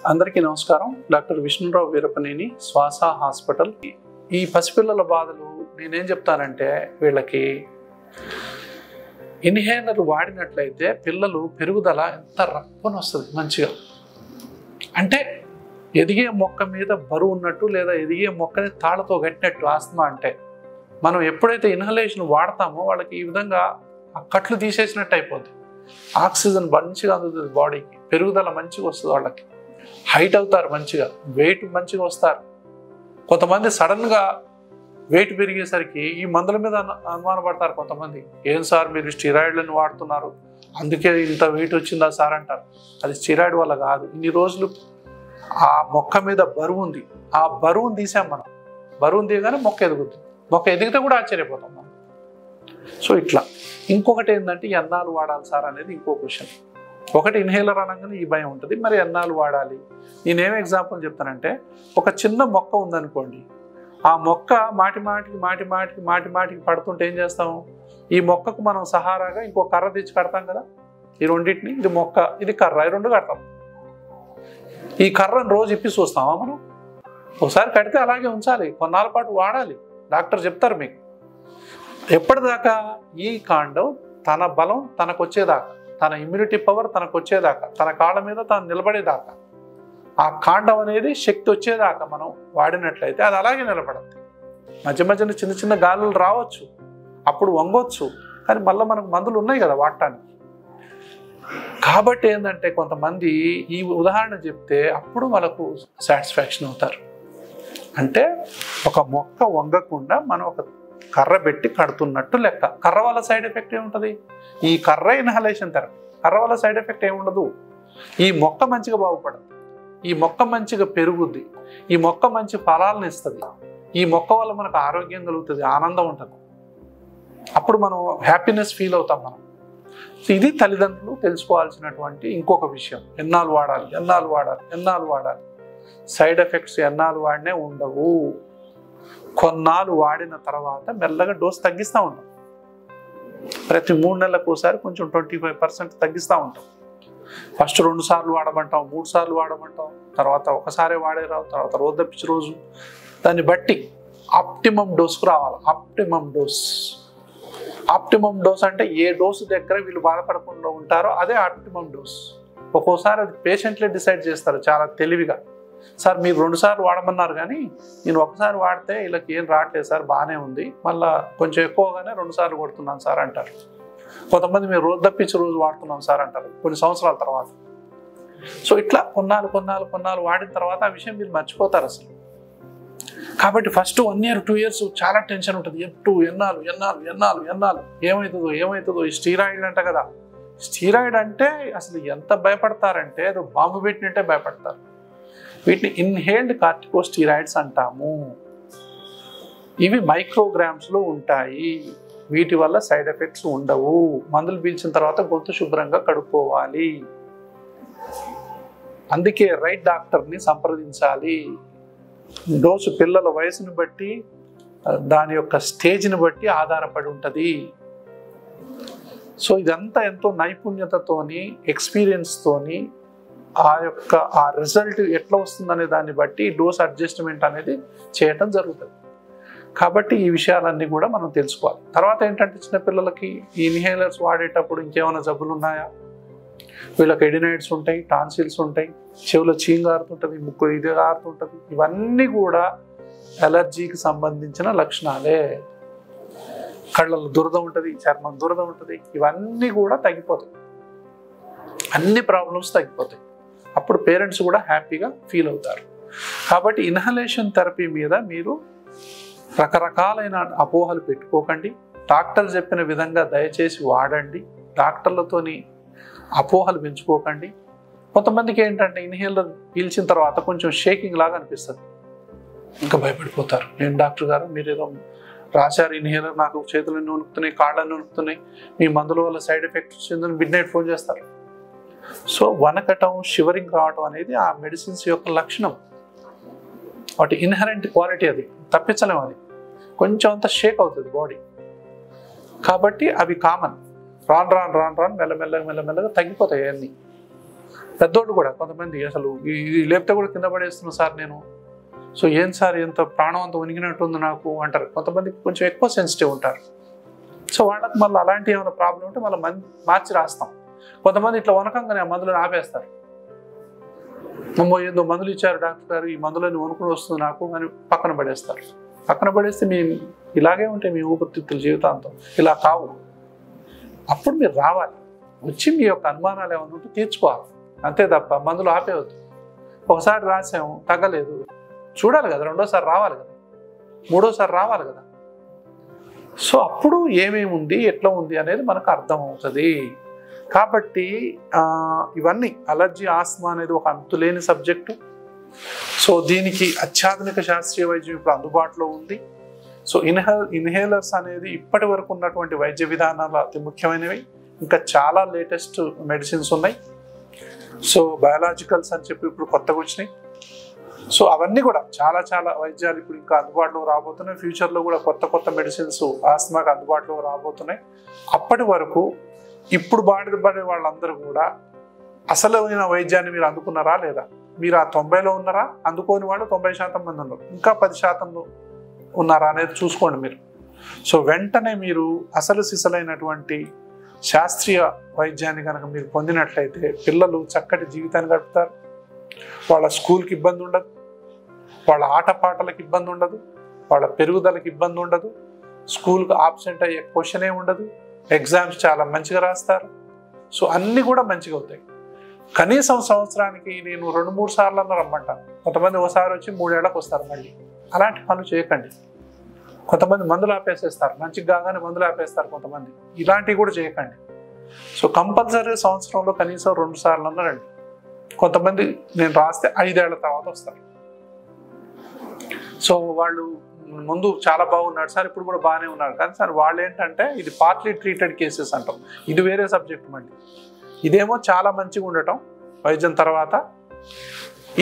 అందరికీ నమస్కారం. డాక్టర్ విష్ణురావు వీరపనేని, శ్వాస హాస్పిటల్. ఈ పసిపిల్లల బాధలు నేనేం చెప్తానంటే, వీళ్ళకి ఇన్హేలర్ వాడినట్లయితే పిల్లలు పెరుగుదల ఎంత రప్పన వస్తుంది మంచిగా. అంటే ఎదిగే మొక్క మీద బరువు ఉన్నట్టు, లేదా ఎదిగే మొక్కని తాళతో కట్టినట్టు. ఆస్తమా అంటే మనం ఎప్పుడైతే ఇన్హలేషన్ వాడతామో వాళ్ళకి ఈ విధంగా ఆ కట్లు తీసేసినట్టు అయిపోద్ది. ఆక్సిజన్ మంచిగా అందుతుంది బాడీకి, పెరుగుదల మంచిగా వస్తుంది, వాళ్ళకి హైట్ అవుతారు, మంచిగా వెయిట్ మంచిగా వస్తారు. కొంతమంది సడన్గా వెయిట్ పెరిగేసరికి ఈ మందుల మీద అనుమానపడతారు. కొంతమంది, ఏం సార్ మీరు స్టిరాయిడ్లను వాడుతున్నారు అందుకే ఇంత వెయిట్ వచ్చిందా సార్ అంటారు. అది స్టిరాయిడ్ వల్ల కాదు. ఇన్ని రోజులు ఆ మొక్క మీద బరువు ఉంది, ఆ బరువును తీసాం మనం. బరువును తీయగానే మొక్క ఎదుగుద్ది. మొక్క ఎదిగితే కూడా ఆశ్చర్యపోతాం మనం. సో ఇట్లా. ఇంకొకటి ఏంటంటే, ఎన్నాళ్ళు వాడాలి సార్ అనేది ఇంకో క్వశ్చన్. ఒకటి ఇన్హేలర్ అనగానే ఈ భయం ఉంటుంది, మరి ఎన్నాళ్ళు వాడాలి? నేనేం ఎగ్జాంపుల్ చెప్తానంటే, ఒక చిన్న మొక్క ఉందనుకోండి, ఆ మొక్క మాటి మాటికి పడుతుంటే ఏం చేస్తాం? ఈ మొక్కకు మనం సహారాగా ఇంకో కర్ర తెచ్చి కడతాం కదా. ఈ రెండింటిని, ఇది మొక్క, ఇది కర్ర, ఈ రెండు కడతాం. ఈ కర్రను రోజు ఇప్పి చూస్తామా మనం? ఒకసారి కడితే అలాగే ఉంచాలి, కొన్నాళ్ళ పాటు వాడాలి. డాక్టర్ చెప్తారు మీకు. ఎప్పటిదాకా? ఈ కాండం తన బలం తనకు వచ్చేదాకా, తన ఇమ్యూనిటీ పవర్ తనకు వచ్చేదాకా, తన కాళ్ళ మీద తాను నిలబడేదాకా, ఆ కాండం అనేది శక్తి వచ్చేదాకా మనం వాడినట్లయితే అది అలాగే నిలబడద్దు. మధ్య మధ్యన చిన్న చిన్న గాలులు రావచ్చు, అప్పుడు వంగొచ్చు, కానీ మళ్ళీ మనకు మందులు ఉన్నాయి కదా వాడటానికి. కాబట్టి ఏంటంటే, కొంతమంది ఈ ఉదాహరణ చెప్తే అప్పుడు వాళ్ళకు సాటిస్ఫాక్షన్ అవుతారు. అంటే ఒక మొక్క వంగకుండా మనం ఒక కర్ర పెట్టి కడుతున్నట్టు లెక్క. కర్ర వల్ల సైడ్ ఎఫెక్ట్ ఏముంటుంది? ఈ కర్ర ఇన్హలేషన్ థెరపీ. కర్ర వల్ల సైడ్ ఎఫెక్ట్ ఏముండదు. ఈ మొక్క మంచిగా బాగుపడదు, ఈ మొక్క మంచిగా పెరుగుద్ది, ఈ మొక్క మంచి ఫలాలను ఇస్తుంది, ఈ మొక్క వల్ల మనకు ఆరోగ్యం కలుగుతుంది, ఆనందం ఉంటుంది. అప్పుడు మనం హ్యాపీనెస్ ఫీల్ అవుతాం మనం. ఇది తల్లిదండ్రులు తెలుసుకోవాల్సినటువంటి ఇంకొక విషయం. ఎన్నాళ్ళు వాడాలి. సైడ్ ఎఫెక్ట్స్ ఎన్నాళ్ళు వాడినే ఉండవు. కొన్నాళ్ళు వాడిన తర్వాత మెల్లగా డోస్ తగ్గిస్తూ ఉంటాం. ప్రతి 3 నెలలకు ఒకసారి కొంచెం 25% తగ్గిస్తూ ఉంటాం. ఫస్ట్ 2 సార్లు వాడమంటాం, 3 సార్లు వాడమంటాం, తర్వాత ఒకసారి వాడేరావు, తర్వాత రోజు తప్పించి రోజు. దాన్ని బట్టి ఆప్టిమం డోస్కు రావాలి. ఆప్టిమం డోస్ అంటే ఏ డోసు దగ్గర వీళ్ళు బాధపడకుండా ఉంటారో అదే ఆప్టిమం డోస్. ఒక్కోసారి అది పేషెంట్లే డిసైడ్ చేస్తారు చాలా తెలివిగా. సార్ మీరు 2 సార్లు వాడమన్నారు, కానీ నేను ఒకసారి వాడితే వీళ్ళకి ఏం రావట్లేదు సార్, బాగానే ఉంది, మళ్ళీ కొంచెం ఎక్కువగానే 2 సార్లు కొడుతున్నాను సార్ అంటారు. కొంతమంది మీరు రోజు తప్పించి రోజు వాడుతున్నాం సార్ అంటారు కొన్ని సంవత్సరాల తర్వాత. సో ఇట్లా కొన్నాళ్ళు వాడిన తర్వాత ఆ విషయం మీరు మర్చిపోతారు అసలు. కాబట్టి ఫస్ట్ 1 year 2 years చాలా టెన్షన్ ఉంటుంది. ఎన్నాళ్ళు ఏమవుతుందో. ఈ స్టీరాయిడ్ అంట కదా. స్టీరాయిడ్ అంటే అసలు ఎంత భయపడతారంటే, అది బాంబు పెట్టినట్టే భయపడతారు. వీటిని ఇన్హేల్డ్ కార్టికోస్టీరాయిడ్స్ అంటాము. ఇవి మైక్రోగ్రామ్స్లో ఉంటాయి. వీటి వల్ల సైడ్ ఎఫెక్ట్స్ ఉండవు. మందులు పీల్చిన తర్వాత గొంతు శుభ్రంగా కడుక్కోవాలి. అందుకే రైట్ డాక్టర్ని సంప్రదించాలి. డోసు పిల్లల వయసుని బట్టి, దాని యొక్క స్టేజ్ని బట్టి ఆధారపడి ఉంటుంది. సో ఇదంతా ఎంతో నైపుణ్యతతోని, ఎక్స్పీరియన్స్తోని, ఆ రిజల్ట్ ఎట్లా వస్తుందనే దాన్ని బట్టి డోస్ అడ్జస్ట్మెంట్ అనేది చేయటం జరుగుతుంది. కాబట్టి ఈ విషయాలన్నీ కూడా మనం తెలుసుకోవాలి. తర్వాత ఏంటంటే, చిన్నపిల్లలకి ఈ ఇన్హేలర్స్ వాడేటప్పుడు ఇంకేమైనా జబ్బులు ఉన్నాయా? వీళ్ళకి ఎడినైడ్స్ ఉంటాయి, టాన్సిల్స్ ఉంటాయి, చెవులో చీంగా ఆరుతుంటుంది, ముక్కు ఇది ఆరుతుంటుంది. ఇవన్నీ కూడా ఎలర్జీకి సంబంధించిన లక్షణాలే. కళ్ళలో దురద ఉంటుంది, చర్మం దురద ఉంటుంది. ఇవన్నీ కూడా తగ్గిపోతాయి, అన్ని ప్రాబ్లమ్స్ తగ్గిపోతాయి. అప్పుడు పేరెంట్స్ కూడా హ్యాపీగా ఫీల్ అవుతారు. కాబట్టి ఇన్హలేషన్ థెరపీ మీద మీరు రకరకాలైన అపోహలు పెట్టుకోకండి. డాక్టర్ చెప్పిన విధంగా దయచేసి వాడండి. డాక్టర్లతోని అపోహలు పెంచుకోకండి. కొంతమందికి ఏంటంటే, ఇన్హేలర్ పీల్చిన తర్వాత కొంచెం షేకింగ్ లాగా అనిపిస్తుంది, ఇంకా భయపడిపోతారు. నేను డాక్టర్ గారు మీరు ఏదో రాశారు ఇన్హేలర్, నాకు చేతులన్నీ వణుకుతున్నాయి, కాళ్ళన్నీ వణుకుతున్నాయి, మీ మందుల వల్ల సైడ్ ఎఫెక్ట్స్ వచ్చిందని మిడ్నైట్ ఫోన్ చేస్తారు. సో వనకటం, షివరింగ్ రావటం అనేది ఆ మెడిసిన్స్ యొక్క లక్షణం. వాటి ఇన్హరెంట్ క్వాలిటీ, అది తప్పించలేము. అది కొంచెం అంత షేక్ అవుతుంది బాడీ. కాబట్టి అవి కామన్. రాను మెల్లమెల్లగా తగ్గిపోతాయి అన్నీ. పెద్దోళ్ళు కూడా కొంతమంది అసలు ఇది లేపితే కూడా కింద పడేస్తున్నాను సార్ నేను, సో ఏం సార్ ఎంత ప్రాణం అంత ఉనిగినట్టుంది నాకు అంటారు. కొంతమంది కొంచెం ఎక్కువ సెన్సిటివ్ ఉంటారు. సో వాళ్ళకి మళ్ళీ అలాంటి ఏమైనా ప్రాబ్లం ఉంటే మళ్ళీ మార్చి రాస్తాం. కొంతమంది ఇట్లా వనకంగానే ఆ మందులను ఆపేస్తారు. అమ్మో ఏందో మందులు ఇచ్చారు డాక్టర్ గారు, ఈ మందులని వణుకుని వస్తుంది నాకు అని పక్కన పడేస్తారు. పక్కన పడేస్తే మీ ఇలాగే ఉంటాయి మీ ఊపిరితిత్తుల జీవితాంతం, ఇలా కావు. అప్పుడు మీరు రావాలి, వచ్చి మీ యొక్క అనుమానాలు ఏమైనా ఉంటే తీర్చుకోవాలి, అంతే తప్ప మందులు ఆపేవద్దు. ఒకసారి రాసాము తగ్గలేదు, చూడాలి కదా, రెండోసారి రావాలి కదా, మూడోసారి రావాలి కదా. సో అప్పుడు ఏమేమి ఉంది ఎట్లా ఉంది అనేది మనకు అర్థమవుతుంది. కాబట్టి ఇవన్నీ అలర్జీ ఆస్మా అనేది ఒక అంతులేని సబ్జెక్టు. సో దీనికి అత్యాధునిక శాస్త్రీయ వైద్యం ఇప్పుడు అందుబాటులో ఉంది. సో ఇన్హేలర్స్ అనేది ఇప్పటి వరకు ఉన్నటువంటి వైద్య విధానాలు అతి ముఖ్యమైనవి. ఇంకా చాలా లేటెస్ట్ మెడిసిన్స్ ఉన్నాయి. సో బయాలజికల్స్ అని చెప్పి ఇప్పుడు కొత్తగా వచ్చినాయి. సో అవన్నీ కూడా చాలా చాలా వైద్యాలు ఇప్పుడు ఇంకా అందుబాటులో రాబోతున్నాయి. ఫ్యూచర్లో కూడా కొత్త కొత్త మెడిసిన్స్ ఆస్మాకి అందుబాటులో రాబోతున్నాయి. అప్పటి వరకు ఇప్పుడు బాధపడే వాళ్ళందరూ కూడా అసలైన వైద్యాన్ని మీరు అందుకున్నారా లేదా? మీరు ఆ 90లో ఉన్నారా? అందుకోని వాళ్ళు 90% మంది ఉన్నారు. ఇంకా 10% ఉన్నారా అనేది చూసుకోండి మీరు. సో వెంటనే మీరు అసలు సిసలైనటువంటి శాస్త్రీయ వైద్యాన్ని కనుక మీరు పొందినట్లయితే పిల్లలు చక్కటి జీవితాన్ని గడుపుతారు. వాళ్ళ స్కూల్కి ఇబ్బంది ఉండదు, వాళ్ళ ఆటపాటలకు ఇబ్బంది ఉండదు, వాళ్ళ పెరుగుదలకు ఇబ్బంది ఉండదు, స్కూల్కి ఆబ్సెంట్ అయ్యే క్వశ్చనే ఉండదు, ఎగ్జామ్స్ చాలా మంచిగా రాస్తారు. సో అన్నీ కూడా మంచిగా అవుతాయి. కనీసం సంవత్సరానికి నేను 2-3 సార్లు అన్న రమ్మంటాను. కొంతమంది ఒకసారి వచ్చి 3 ఏళ్ళకి వస్తారు. మళ్ళీ అలాంటి పనులు చేయకండి. కొంతమంది మందులు ఆపేసేస్తారు, మంచిగా కాగానే మందులు ఆపేస్తారు కొంతమంది. ఇలాంటివి కూడా చేయకండి. సో కంపల్సరీ సంవత్సరంలో కనీసం 2 సార్లు అన్న రండి. కొంతమంది నేను రాస్తే 5 ఏళ్ల తర్వాత వస్తారు. సో వాళ్ళు ముందు చాలా బాగున్నాడు సార్, ఇప్పుడు కూడా బాగానే ఉన్నారు, కానీ సార్ వాళ్ళు ఏంటంటే ఇది పార్ట్లీ ట్రీటెడ్ కేసెస్ అంటాం. ఇది వేరే సబ్జెక్ట్ మళ్ళీ. ఇదేమో చాలా మంచిగా ఉండటం వైద్యం తర్వాత,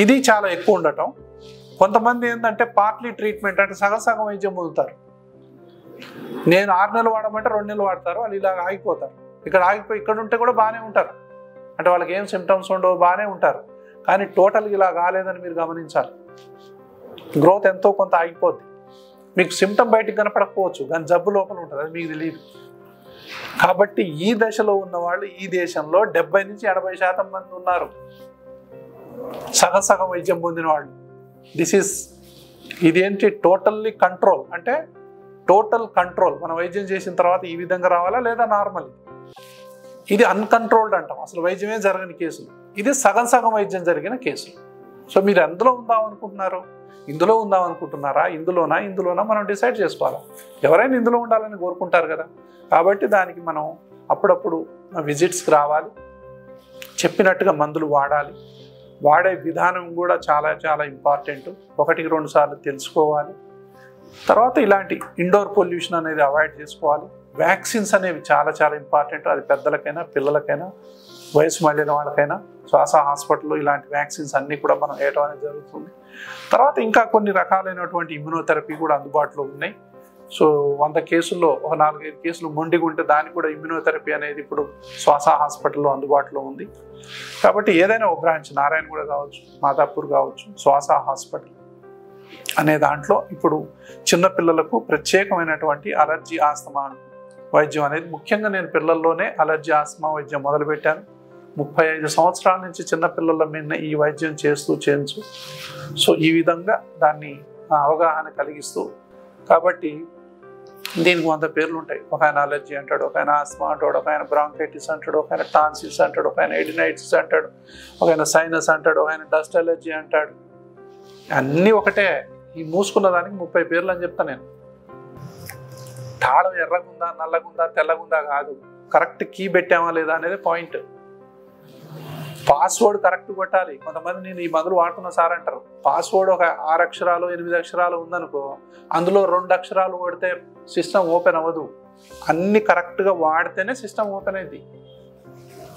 ఇది చాలా ఎక్కువ ఉండటం. కొంతమంది ఏంటంటే పార్ట్లీ ట్రీట్మెంట్ అంటే సగం వైద్యం పొందుతారు. నేను 6 నెలలు వాడమంటే 2 నెలలు వాడతారు, వాళ్ళు ఇలా ఆగిపోతారు. ఇక్కడ ఆగిపోయి ఇక్కడ ఉంటే కూడా బాగానే ఉంటారు, అంటే వాళ్ళకి ఏం సిమ్టమ్స్ ఉండవు, బాగానే ఉంటారు. కానీ టోటల్గా ఇలా కాలేదని మీరు గమనించాలి. గ్రోత్ ఎంతో కొంత ఆగిపోద్ది. మీకు సిమ్టమ్ బయటికి కనపడకపోవచ్చు, కానీ జబ్బు లోపల ఉంటుంది, అది మీకు తెలియదు. కాబట్టి ఈ దశలో ఉన్న వాళ్ళు ఈ దేశంలో 70-80% మంది ఉన్నారు సగం వైద్యం పొందిన వాళ్ళు. ఇదేంటి టోటల్లీ కంట్రోల్, అంటే టోటల్ కంట్రోల్. మనం వైద్యం చేసిన తర్వాత ఈ విధంగా రావాలా లేదా నార్మల్. ఇది అన్కంట్రోల్డ్ అంటాం, అసలు వైద్యమే జరగని కేసులు. ఇది సగం వైద్యం జరిగిన కేసులు. సో మీరు ఎందులో ఉందాం అనుకుంటున్నారు? ఇందులో ఉందాం అనుకుంటున్నారా? ఇందులోనా మనం డిసైడ్ చేసుకోవాలి. ఎవరైనా ఇందులో ఉండాలని కోరుకుంటారు కదా. కాబట్టి దానికి మనం అప్పుడప్పుడు విజిట్స్కి రావాలి, చెప్పినట్టుగా మందులు వాడాలి. వాడే విధానం కూడా చాలా చాలా ఇంపార్టెంట్. 1-2 సార్లు తెలుసుకోవాలి. తర్వాత ఇలాంటి ఇండోర్ పొల్యూషన్ అనేది అవాయిడ్ చేసుకోవాలి. వ్యాక్సిన్స్ అనేవి చాలా చాలా ఇంపార్టెంట్. అది పెద్దలకైనా పిల్లలకైనా వయసు మళ్ళిన వాళ్ళకైనా శ్వాస హాస్పిటల్లో ఇలాంటి వ్యాక్సిన్స్ అన్నీ కూడా మనం వేయటం అనేది జరుగుతుంది. తర్వాత ఇంకా కొన్ని రకాలైనటువంటి ఇమ్యునోథెరపీ కూడా అందుబాటులో ఉన్నాయి. సో 100 కేసుల్లో ఒక 4-5 కేసులు మొండిగా ఉంటే దానికి కూడా ఇమ్యునోథెరపీ అనేది ఇప్పుడు శ్వాస హాస్పిటల్లో అందుబాటులో ఉంది. కాబట్టి ఏదైనా ఒక బ్రాంచ్, నారాయణగూడ కావచ్చు, మాదాపూర్ కావచ్చు, శ్వాస హాస్పిటల్ అనే దాంట్లో ఇప్పుడు చిన్నపిల్లలకు ప్రత్యేకమైనటువంటి అలర్జీ ఆస్తమా వైద్యం అనేది, ముఖ్యంగా నేను పిల్లల్లోనే అలర్జీ ఆస్తమా వైద్యం మొదలుపెట్టాను. 35 సంవత్సరాల నుంచి చిన్నపిల్లల మీద ఈ వైద్యం చేయించు. సో ఈ విధంగా దాన్ని అవగాహన కలిగిస్తూ, కాబట్టి దీనికి 100 పేర్లు ఉంటాయి. ఒక ఆయన అలర్జీ అంటాడు, ఒక ఆయన ఆస్మా అంటాడు, ఒక ఆయన బ్రాంకైటిస్ అంటాడు, ఒక ఆయన టాన్సిల్స్ అంటాడు, ఒక ఆయన ఎడినైటిస్ అంటాడు, ఒక ఆయన సైనస్ అంటాడు, ఒక ఆయన డస్ట్ అలర్జీ అంటాడు. అన్నీ ఒకటే. ఈ మూసుకున్న దానికి 30 పేర్లు అని చెప్తాను నేను. తాళం ఎర్రగుందా, నల్లగుందా, తెల్లగుందా కాదు, కరెక్ట్ కీ పెట్టామా లేదా అనేది పాయింట్. పాస్వర్డ్ కరెక్ట్ కొట్టాలి. కొంతమంది నేను ఈ మందులు వాడుతున్నా సార్ అంటారు. పాస్వర్డ్ ఒక 6 అక్షరాలు 8 అక్షరాలు ఉందనుకో, అందులో 2 అక్షరాలు కొడితే సిస్టమ్ ఓపెన్ అవ్వదు. అన్ని కరెక్ట్గా వాడితేనే సిస్టమ్ ఓపెన్ అయింది.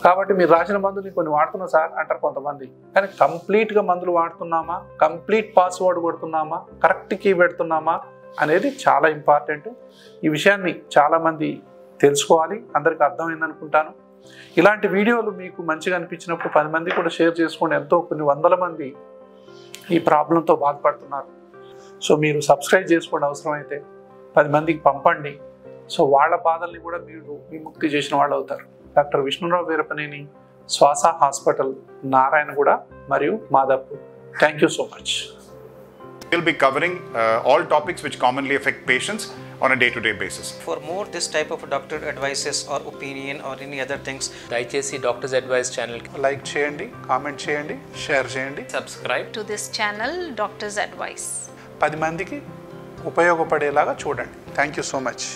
కాబట్టి మీరు రాసిన మందులు కొన్ని వాడుతున్నా సార్ అంటారు కొంతమంది. కానీ కంప్లీట్గా మందులు వాడుతున్నామా, కంప్లీట్ పాస్వర్డ్ కొడుతున్నామా, కరెక్ట్ కీ పెడుతున్నామా అనేది చాలా ఇంపార్టెంట్. ఈ విషయాన్ని చాలామంది తెలుసుకోవాలి. అందరికీ అర్థమైంది అనుకుంటాను. ఇలాంటి వీడియోలు మీకు మంచిగా అనిపించినప్పుడు 10 మంది కూడా షేర్ చేసుకోండి. ఎంతో కొన్ని వందల మంది ఈ ప్రాబ్లంతో బాధపడుతున్నారు. సో మీరు సబ్స్క్రైబ్ చేసుకోండి, అవసరమైతే 10 మందికి పంపండి. సో వాళ్ళ బాధల్ని కూడా మీరు విముక్తి చేసిన వాళ్ళు అవుతారు. డాక్టర్ విష్ణురావు వీరపనేని, శ్వాస హాస్పిటల్, నారాయణగూడ మరియు Madhapur. Thank you so much. We'll be covering all topics which commonly affect patients on a day-to-day basis. For more this type of doctor advices or opinion or any other things, దయచేసి doctors advice channel like చేయండి, comment చేయండి, share చేయండి. Subscribe to this channel, Doctor's Advice. 10 మందికి ఉపయోగపడేలాగా చూడండి. Thank you so much.